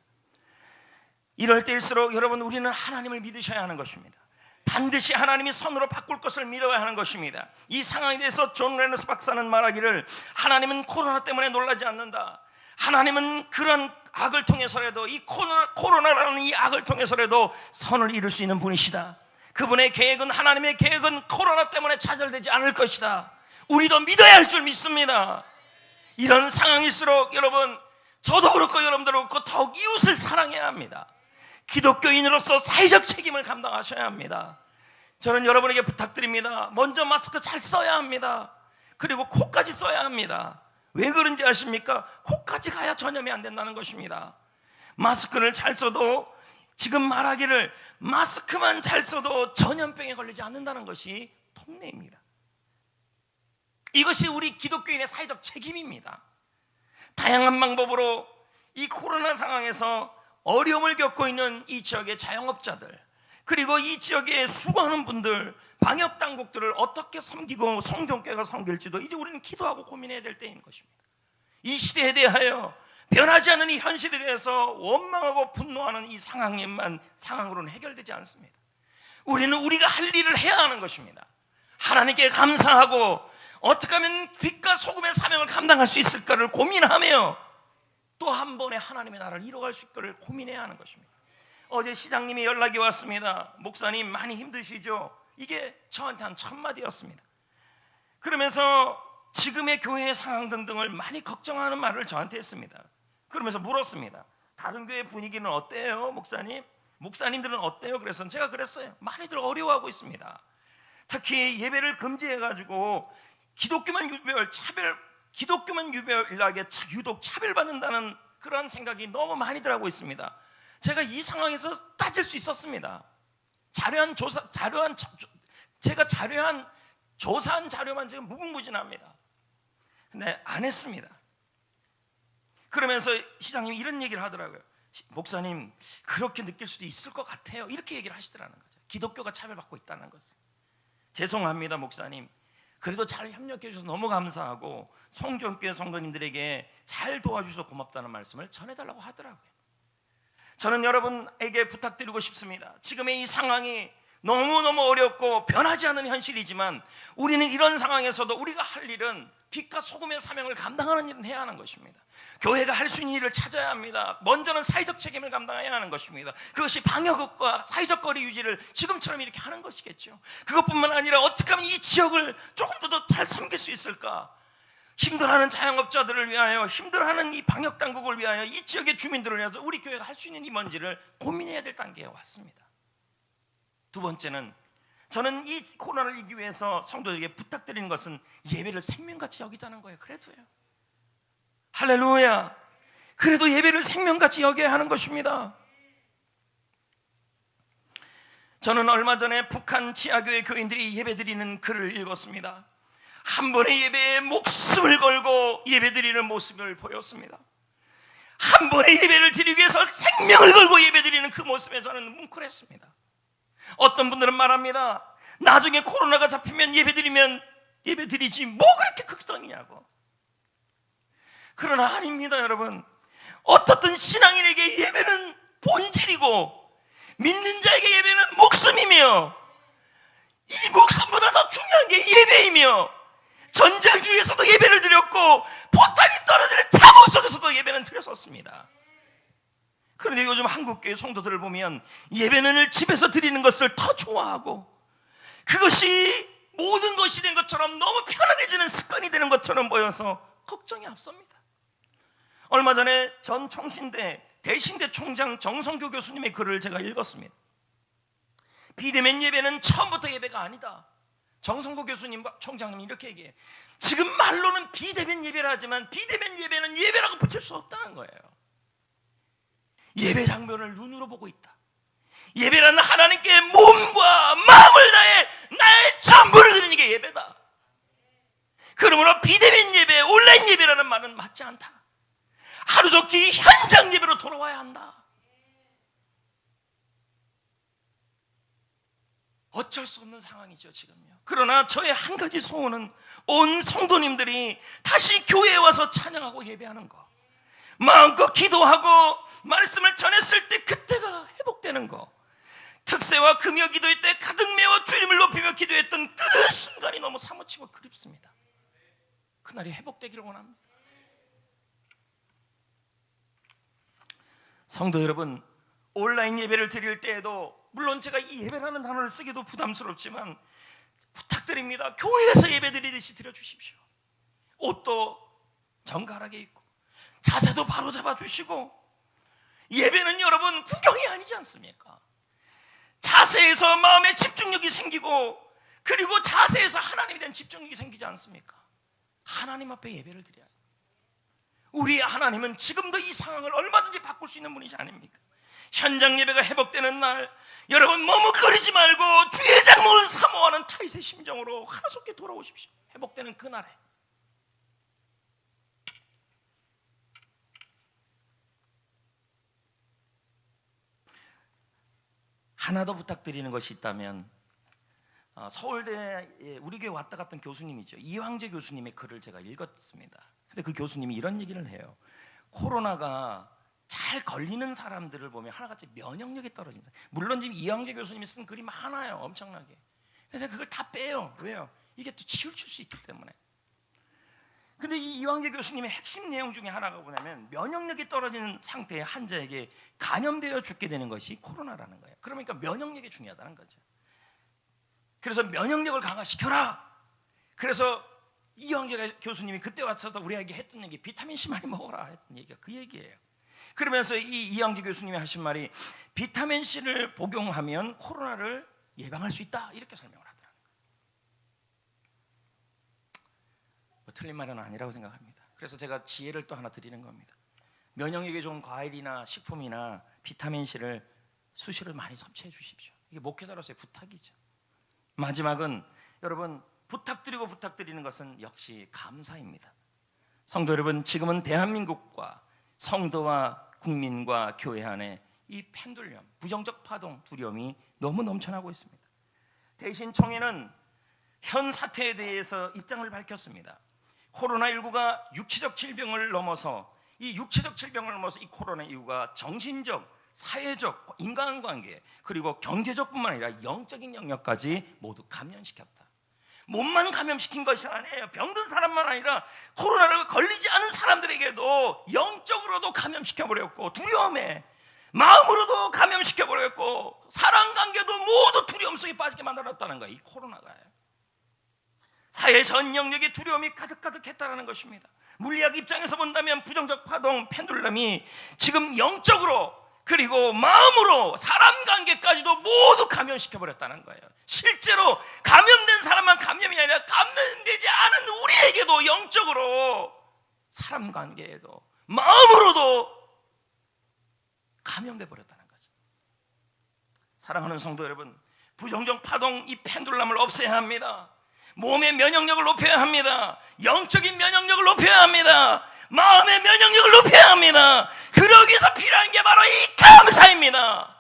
A: 이럴 때일수록 여러분, 우리는 하나님을 믿으셔야 하는 것입니다. 반드시 하나님이 선으로 바꿀 것을 믿어야 하는 것입니다. 이 상황에 대해서 존 레너스 박사는 말하기를, 하나님은 코로나 때문에 놀라지 않는다. 하나님은 그런 악을 통해서라도, 이 코로나라는 이 악을 통해서라도 선을 이룰 수 있는 분이시다. 그분의 계획은, 하나님의 계획은 코로나 때문에 좌절되지 않을 것이다. 우리도 믿어야 할 줄 믿습니다. 이런 상황일수록 여러분, 저도 그렇고 여러분들도 그렇고 더욱 이웃을 사랑해야 합니다. 기독교인으로서 사회적 책임을 감당하셔야 합니다. 저는 여러분에게 부탁드립니다. 먼저 마스크 잘 써야 합니다. 그리고 코까지 써야 합니다. 왜 그런지 아십니까? 코까지 가야 전염이 안 된다는 것입니다. 마스크를 잘 써도, 지금 말하기를 마스크만 잘 써도 전염병에 걸리지 않는다는 것이 통례입니다. 이것이 우리 기독교인의 사회적 책임입니다. 다양한 방법으로 이 코로나 상황에서 어려움을 겪고 있는 이 지역의 자영업자들, 그리고 이 지역에 수고하는 분들, 방역 당국들을 어떻게 섬기고 성전교회가 섬길지도 이제 우리는 기도하고 고민해야 될 때인 것입니다. 이 시대에 대하여 변하지 않는 이 현실에 대해서 원망하고 분노하는 이 상황으로는 해결되지 않습니다. 우리는 우리가 할 일을 해야 하는 것입니다. 하나님께 감사하고 어떻게 하면 빛과 소금의 사명을 감당할 수 있을까를 고민하며 또 한 번에 하나님의 나라를 이뤄갈 수 있기를 고민해야 하는 것입니다. 어제 시장님이 연락이 왔습니다. 목사님 많이 힘드시죠? 이게 저한테 한 1000마디였습니다. 그러면서 지금의 교회의 상황 등등을 많이 걱정하는 말을 저한테 했습니다. 그러면서 물었습니다. 다른 교회 분위기는 어때요, 목사님? 목사님들은 어때요? 그래서 제가 그랬어요. 많이들 어려워하고 있습니다. 특히 예배를 금지해가지고 기독교만 유별나게 유독 차별받는다는 그런 생각이 너무 많이들 하고 있습니다. 제가 이 상황에서 따질 수 있었습니다. 제가 조사한 자료만 지금 무궁무진합니다. 근데 안 했습니다. 그러면서 시장님이 이런 얘기를 하더라고요. 목사님, 그렇게 느낄 수도 있을 것 같아요. 이렇게 얘기를 하시더라는 거죠. 기독교가 차별받고 있다는 것을. 죄송합니다, 목사님. 그래도 잘 협력해 주셔서 너무 감사하고 성전교회 성도님들에게 잘 도와주셔서 고맙다는 말씀을 전해달라고 하더라고요. 저는 여러분에게 부탁드리고 싶습니다. 지금의 이 상황이 너무너무 어렵고 변하지 않는 현실이지만 우리는 이런 상황에서도 우리가 할 일은 빛과 소금의 사명을 감당하는 일은 해야 하는 것입니다. 교회가 할 수 있는 일을 찾아야 합니다. 먼저는 사회적 책임을 감당해야 하는 것입니다. 그것이 방역과 사회적 거리 유지를 지금처럼 이렇게 하는 것이겠죠. 그것뿐만 아니라 어떻게 하면 이 지역을 조금 더 잘 섬길 수 있을까? 힘들어하는 자영업자들을 위하여, 힘들어하는 이 방역 당국을 위하여, 이 지역의 주민들을 위해서 우리 교회가 할 수 있는 이 뭔지를 고민해야 될 단계에 왔습니다. 두 번째는, 저는 이 코로나를 이기기 위해서 성도들에게 부탁드리는 것은 예배를 생명같이 여기자는 거예요. 그래도요. 할렐루야. 그래도 예배를 생명같이 여겨야 하는 것입니다. 저는 얼마 전에 북한 지하교회 교인들이 예배드리는 글을 읽었습니다. 한 번의 예배에 목숨을 걸고 예배드리는 모습을 보였습니다. 한 번의 예배를 드리기 위해서 생명을 걸고 예배드리는 그 모습에 저는 뭉클했습니다. 어떤 분들은 말합니다. 나중에 코로나가 잡히면 예배드리지 뭐 그렇게 극성이냐고. 그러나 아닙니다, 여러분. 어떻든 신앙인에게 예배는 본질이고 믿는 자에게 예배는 목숨이며, 이 목숨보다 더 중요한 게 예배이며, 전쟁중에서도 예배를 드렸고 포탄이 떨어지는 참호 속에서도 예배는 드렸었습니다. 그런데 요즘 한국교회 성도들을 보면 예배는 집에서 드리는 것을 더 좋아하고, 그것이 모든 것이 된 것처럼 너무 편안해지는 습관이 되는 것처럼 보여서 걱정이 앞섭니다. 얼마 전에 전 대신대 총장 정성교 교수님의 글을 제가 읽었습니다. 비대면 예배는 처음부터 예배가 아니다. 정성교 교수님, 총장님이 이렇게 얘기해요. 지금 말로는 비대면 예배를 하지만 비대면 예배는 예배라고 붙일 수 없다는 거예요. 예배 장면을 눈으로 보고 있다. 예배라는 하나님께 몸과 마음을 다해 나의 전부를 드리는 게 예배다. 그러므로 비대면 예배, 온라인 예배라는 말은 맞지 않다. 하루종일 현장 예배로 돌아와야 한다. 어쩔 수 없는 상황이죠 지금요. 그러나 저의 한 가지 소원은 온 성도님들이 다시 교회에 와서 찬양하고 예배하는 거, 마음껏 기도하고 말씀을 전했을 때 그때가 회복되는 거, 특세와 금요 기도회 때 가득 메워 주님을 높이며 기도했던 그 순간이 너무 사무치고 그립습니다. 그날이 회복되기를 원합니다. 성도 여러분, 온라인 예배를 드릴 때에도 물론 제가 이 예배라는 단어를 쓰기도 부담스럽지만 부탁드립니다. 교회에서 예배 드리듯이 드려주십시오. 옷도 정갈하게 입고 자세도 바로 잡아주시고, 예배는 여러분 구경이 아니지 않습니까? 자세에서 마음의 집중력이 생기고, 그리고 자세에서 하나님에 대한 집중력이 생기지 않습니까? 하나님 앞에 예배를 드려야 합니다. 우리 하나님은 지금도 이 상황을 얼마든지 바꿀 수 있는 분이지 아닙니까? 현장 예배가 회복되는 날, 여러분 머뭇거리지 말고 주의 장목을 사모하는 타이세 심정으로 하나속히 돌아오십시오. 회복되는 그날에 하나 더 부탁드리는 것이 있다면, 서울대에 우리 교회 왔다 갔던 교수님이죠. 이황재 교수님의 글을 제가 읽었습니다. 근데 그 교수님이 이런 얘기를 해요. 코로나가 잘 걸리는 사람들을 보면 하나같이 면역력이 떨어진다. 물론 지금 이황재 교수님이 쓴 글이 많아요, 엄청나게. 근데 그걸 다 빼요. 왜요? 이게 또 치우칠 수 있기 때문에. 근데 이 이황재 교수님의 핵심 내용 중에 하나가 뭐냐면, 면역력이 떨어지는 상태의 환자에게 감염되어 죽게 되는 것이 코로나라는 거예요. 그러니까 면역력이 중요하다는 거죠. 그래서 면역력을 강화시켜라. 그래서 이황재 교수님이 그때 와서도 우리에게 했던 얘기, 비타민C 많이 먹어라 했던 얘기가 그 얘기예요. 그러면서 이 이황재 교수님이 하신 말이, 비타민C를 복용하면 코로나를 예방할 수 있다, 이렇게 설명을 하더라고요. 뭐 틀린 말은 아니라고 생각합니다. 그래서 제가 지혜를 또 하나 드리는 겁니다. 면역력에 좋은 과일이나 식품이나 비타민C를 수시로 많이 섭취해 주십시오. 이게 목회자로서의 부탁이죠. 마지막은 여러분, 부탁드리는 것은 역시 감사입니다. 성도 여러분, 지금은 대한민국과 성도와 국민과 교회 안에 이 펜듈럼, 부정적 파동, 두려움이 너무 넘쳐나고 있습니다. 대신 총회는 현 사태에 대해서 입장을 밝혔습니다. 코로나19가 육체적 질병을 넘어서, 이 육체적 질병을 넘어서 이 코로나19가 정신적, 사회적, 인간관계, 그리고 경제적뿐만 아니라 영적인 영역까지 모두 감염시켰다. 몸만 감염시킨 것이 아니에요. 병든 사람만 아니라 코로나를 걸리지 않은 사람들에게도 영적으로도 감염시켜버렸고, 두려움에 마음으로도 감염시켜버렸고, 사랑관계도 모두 두려움 속에 빠지게 만들었다는 거예요. 이 코로나가 사회 전 영역의 두려움이 가득가득했다는 것입니다. 물리학 입장에서 본다면 부정적 파동, 펜듈럼이 지금 영적으로 그리고 마음으로 사람 관계까지도 모두 감염시켜버렸다는 거예요. 실제로 감염된 사람만 감염이 아니라 감염되지 않은 우리에게도 영적으로 사람 관계에도 마음으로도 감염돼 버렸다는 거죠. 사랑하는 성도 여러분, 부정적 파동, 이 펜듈럼을 없애야 합니다. 몸의 면역력을 높여야 합니다. 영적인 면역력을 높여야 합니다. 마음의 면역력을 높여야 합니다. 그러기 위해서 필요한 게 바로 이 감사입니다.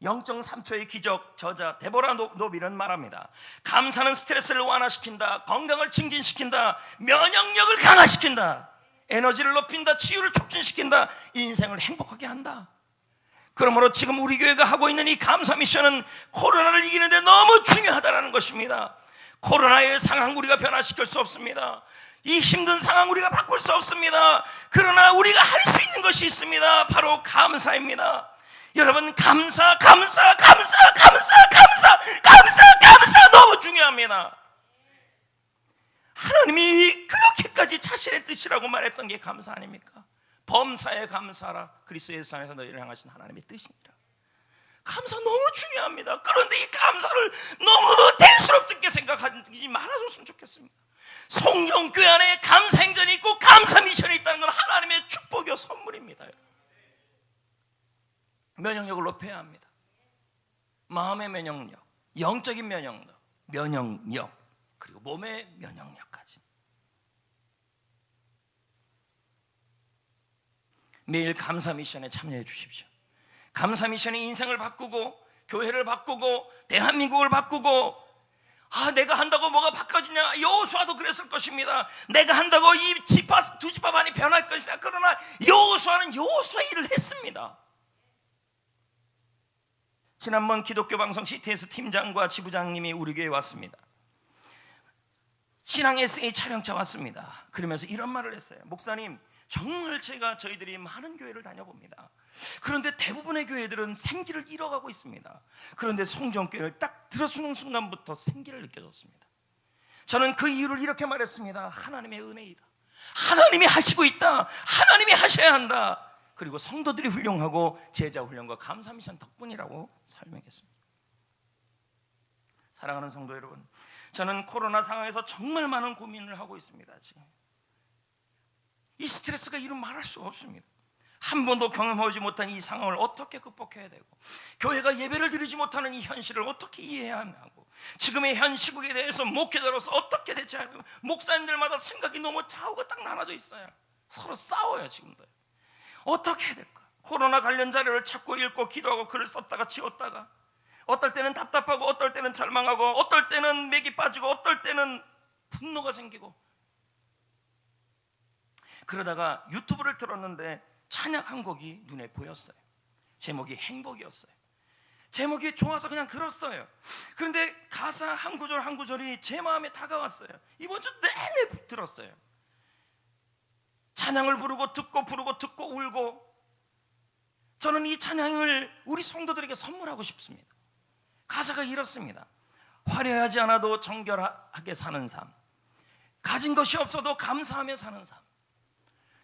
A: 0.3초의 기적 저자 데보라 노빌은 말합니다. 감사는 스트레스를 완화시킨다, 건강을 증진시킨다, 면역력을 강화시킨다, 에너지를 높인다, 치유를 촉진시킨다, 인생을 행복하게 한다. 그러므로 지금 우리 교회가 하고 있는 이 감사 미션은 코로나를 이기는 데 너무 중요하다는 것입니다. 코로나의 상황 우리가 변화시킬 수 없습니다. 이 힘든 상황 우리가 바꿀 수 없습니다. 그러나 우리가 할 수 있는 것이 있습니다. 바로 감사입니다. 여러분, 감사 너무 중요합니다. 하나님이 그렇게까지 자신의 뜻이라고 말했던 게 감사 아닙니까? 범사에 감사하라, 그리스도 예수 안에서 너희를 향하신 하나님의 뜻입니다. 감사 너무 중요합니다. 그런데 이 감사를 너무 대수롭게 생각하지 말아줬으면 좋겠습니다. 송영교회 안에 감사 행전이 있고 감사 미션이 있다는 건 하나님의 축복이요 선물입니다. 면역력을 높여야 합니다. 마음의 면역력, 영적인 면역력, 그리고 몸의 면역력까지. 매일 감사 미션에 참여해 주십시오. 감사 미션이 인생을 바꾸고 교회를 바꾸고 대한민국을 바꾸고, 내가 한다고 뭐가 바뀌어지냐? 여호수아도 그랬을 것입니다. 내가 한다고 이 지파 두 지파 반이 변할 것이다. 그러나 여호수아는 여호수아 일을 했습니다. 지난번 기독교 방송 CTS 팀장과 지부장님이 우리 교회에 왔습니다. 신앙 에세이 촬영차 왔습니다. 그러면서 이런 말을 했어요. 목사님, 정말 제가 저희들이 많은 교회를 다녀봅니다. 그런데 대부분의 교회들은 생기를 잃어가고 있습니다. 그런데 송정교회를 딱 들어주는 순간부터 생기를 느껴졌습니다. 저는 그 이유를 이렇게 말했습니다. 하나님의 은혜이다. 하나님이 하시고 있다. 하나님이 하셔야 한다. 그리고 성도들이 훌륭하고 제자 훈련과 감사 미션 덕분이라고 설명했습니다. 사랑하는 성도 여러분, 저는 코로나 상황에서 정말 많은 고민을 하고 있습니다. 지금 이 스트레스가 이루 말할 수가 없습니다. 한 번도 경험하지 못한 이 상황을 어떻게 극복해야 되고, 교회가 예배를 드리지 못하는 이 현실을 어떻게 이해해야 하고, 지금의 현 시국에 대해서 목회자로서 어떻게 대처하고, 목사님들마다 생각이 너무 좌우가 딱 나눠져 있어요. 서로 싸워요. 지금도 어떻게 해야 될까? 코로나 관련 자료를 찾고 읽고 기도하고 글을 썼다가 지웠다가, 어떨 때는 답답하고 어떨 때는 절망하고 어떨 때는 맥이 빠지고 어떨 때는 분노가 생기고, 그러다가 유튜브를 틀었는데 찬양 한 곡이 눈에 보였어요. 제목이 행복이었어요. 제목이 좋아서 그냥 들었어요. 그런데 가사 한 구절 한 구절이 제 마음에 다가왔어요. 이번 주 내내 들었어요. 찬양을 부르고 듣고 부르고 듣고 울고, 저는 이 찬양을 우리 성도들에게 선물하고 싶습니다. 가사가 이렇습니다. 화려하지 않아도 정결하게 사는 삶, 가진 것이 없어도 감사하며 사는 삶,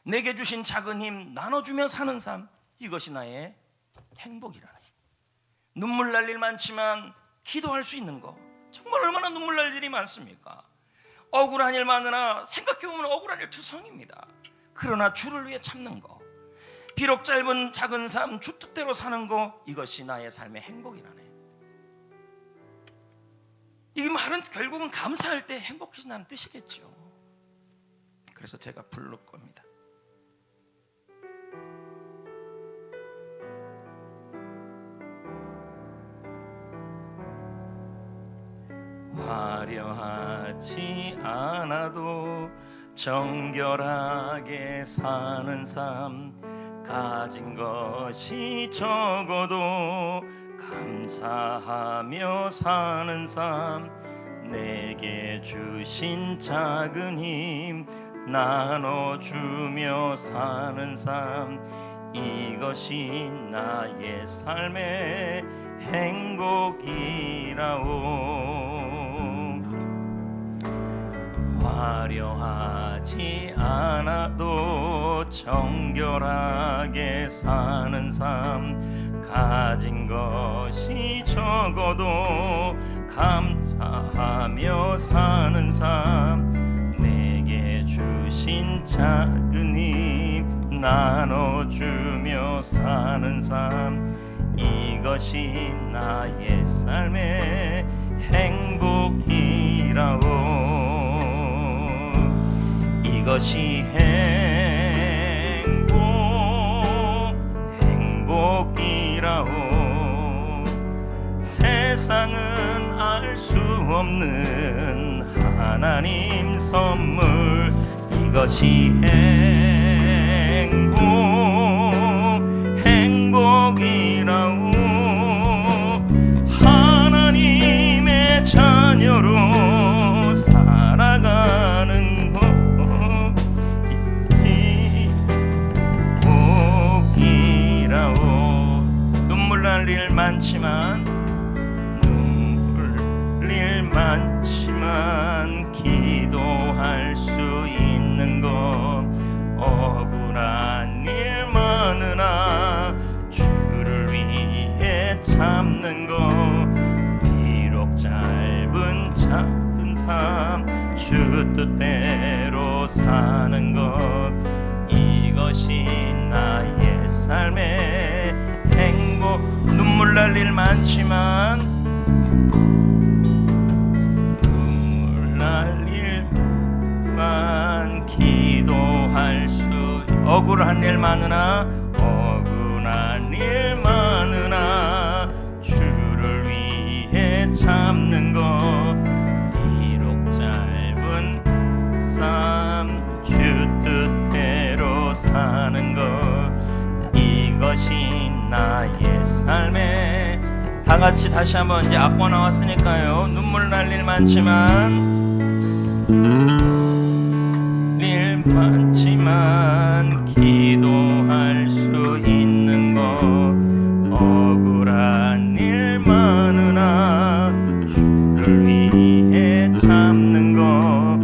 A: 내게 주신 작은 힘 나눠주며 사는 삶, 이것이 나의 행복이라네. 눈물 날 일 많지만 기도할 수 있는 거, 정말 얼마나 눈물 날 일이 많습니까? 억울한 일 많으나 생각해보면 억울한 일 투성입니다. 그러나 주를 위해 참는 거, 비록 짧은 작은 삶 주 뜻대로 사는 거, 이것이 나의 삶의 행복이라네. 이 말은 결국은 감사할 때 행복해진다는 뜻이겠죠. 그래서 제가 부를 겁니다. 화려하지 않아도 정결하게 사는 삶, 가진 것이 적어도 감사하며 사는 삶, 내게 주신 작은 힘 나눠주며 사는 삶, 이것이 나의 삶의 행복이라오. 화려하지 않아도 정결하게 사는 삶, 가진 것이 적어도 감사하며 사는 삶, 내게 주신 작은 힘 나눠주며 사는 삶, 이것이 나의 삶의 행복이라오. 이것이 행복이라오. 세상은 알 수 없는 하나님 선물, 이것이 행복이라오. 하나님의 자녀로 살아가는 것, 눈물 날 일 많지만 기도할 수 있는 것, 억울한 일 많으나 주를 위해 참는 것, 비록 짧은 작은 삶 주 뜻대로 사는 것, 이것이 나의 삶의 행복. 눈물 날 일 많지만 눈물 날 일만 기도할 수, 억울한 일 많으나 주를 참는 것, 비록 짧은 삶 주 뜻대로 사는 것, 이것이 나의 삶의. 다 같이 다시 한번, 이제 악보 나왔으니까요. 눈물 날 일 많지만 기도할 수 있는 것, 억울한 일 많으나 주를 위해 참는 것,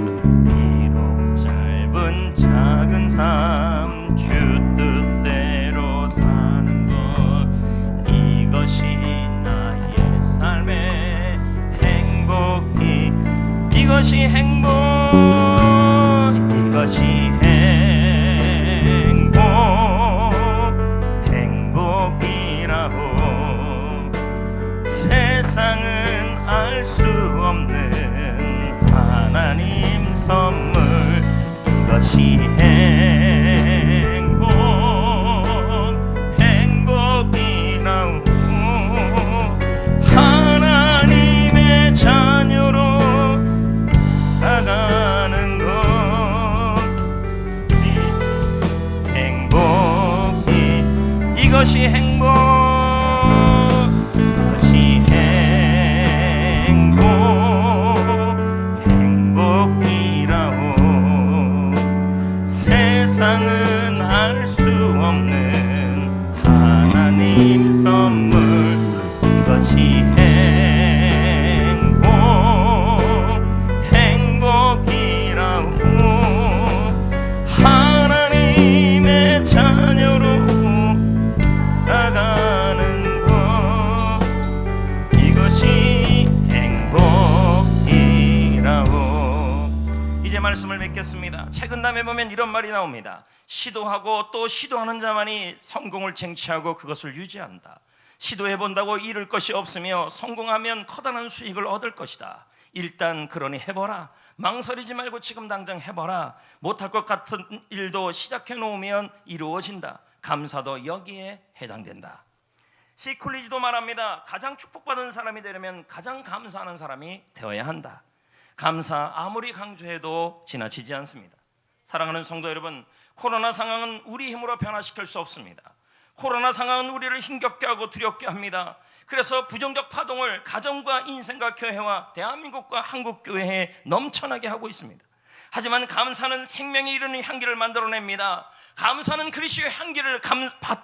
A: 비록 짧은 작은 삶 주 뜻대로 사는 것, 이것이 나의 삶의 행복이, 이것이 행복, 이것이 행복이라고. 세상은 알 수 없는 하나님 선물, 이것이 행복이라고. 하나님의 자녀로 나가는 것, 이것이 행복, 이것이 행복이라고. 세상은 알 수 없는 하나님 선물, 이것이 행복이라고. 하나님의 자녀로 나가는 것, 이것이 행복이라고. 이제 말씀을 맺겠습니다. 책은담에 보면 이런 말이 나옵니다. 시도하고 또 시도하는 자만이 성공을 쟁취하고 그것을 유지한다. 시도해본다고 잃을 것이 없으며 성공하면 커다란 수익을 얻을 것이다. 일단 그러니 해보라. 망설이지 말고 지금 당장 해보라. 못할 것 같은 일도 시작해 놓으면 이루어진다. 감사도 여기에 해당된다. 시쿨리지도 말합니다. 가장 축복받은 사람이 되려면 가장 감사하는 사람이 되어야 한다. 감사 아무리 강조해도 지나치지 않습니다. 사랑하는 성도 여러분, 코로나 상황은 우리 힘으로 변화시킬 수 없습니다. 코로나 상황은 우리를 힘겹게 하고 두렵게 합니다. 그래서 부정적 파동을 가정과 인생과 교회와 대한민국과 한국교회에 넘쳐나게 하고 있습니다. 하지만 감사는 생명이 이르는 향기를 만들어냅니다. 감사는 그리스도의 향기를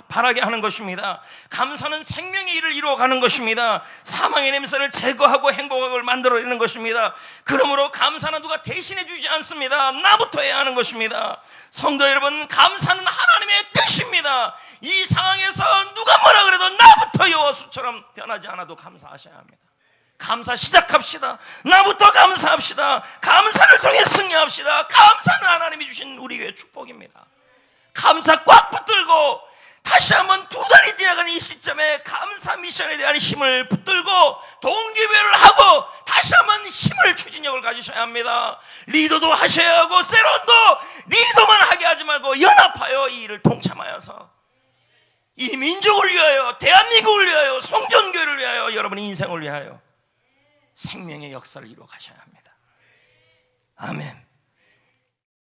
A: 바라게 하는 것입니다. 감사는 생명의 일을 이루어가는 것입니다. 사망의 냄새를 제거하고 행복을 만들어내는 것입니다. 그러므로 감사는 누가 대신해 주지 않습니다. 나부터 해야 하는 것입니다. 성도 여러분, 감사는 하나님의 뜻입니다. 이 상황에서 누가 뭐라 그래도 나부터 여호수아처럼 변하지 않아도 감사하셔야 합니다. 감사 시작합시다. 나부터 감사합시다. 감사를 통해 승리합시다. 감사는 하나님이 주신 우리의 축복입니다. 감사 꽉 붙들고 다시 한번 2달이 지나가는 이 시점에 감사 미션에 대한 힘을 붙들고 동기부여를 하고 다시 한번 힘을, 추진력을 가지셔야 합니다. 리더도 하셔야 하고 세론도 리더만 하게 하지 말고 연합하여 이 일을 동참하여서 이 민족을 위하여, 대한민국을 위하여, 성전교회를 위하여, 여러분의 인생을 위하여 생명의 역사를 이루어 가셔야 합니다. 아멘.